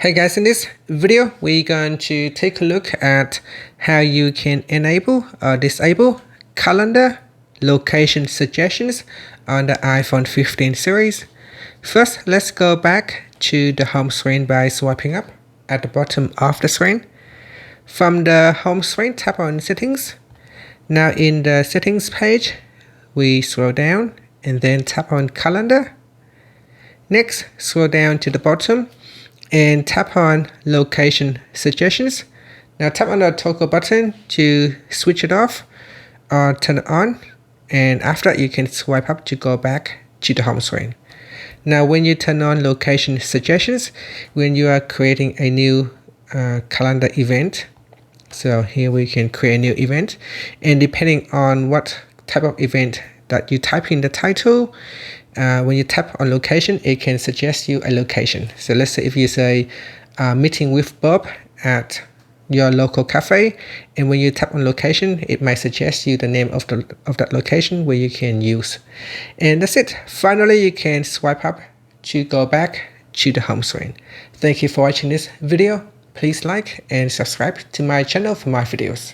Hey guys, in this video we're going to take a look at how you can enable or disable calendar location suggestions on the iPhone 15 series. First, let's go back to the home screen by swiping up at the bottom of the screen. From the home screen, tap on settings. Now in the settings page, we scroll down and then tap on calendar. Next, scroll down to the bottom and tap on location suggestions. Now tap on the toggle button to switch it off or turn it on, and after that you can swipe up to go back to the home screen. Now when you turn on location suggestions, when you are creating a new calendar event, so here we can create a new event, and depending on what type of event that you type in the title, when you tap on location, it can suggest you a location. So let's say if you say meeting with Bob at your local cafe, and when you tap on location, it might suggest you the name of that location where you can use. And that's it. Finally, you can swipe up to go back to the home screen. Thank you for watching this video. Please like and subscribe to my channel for more videos.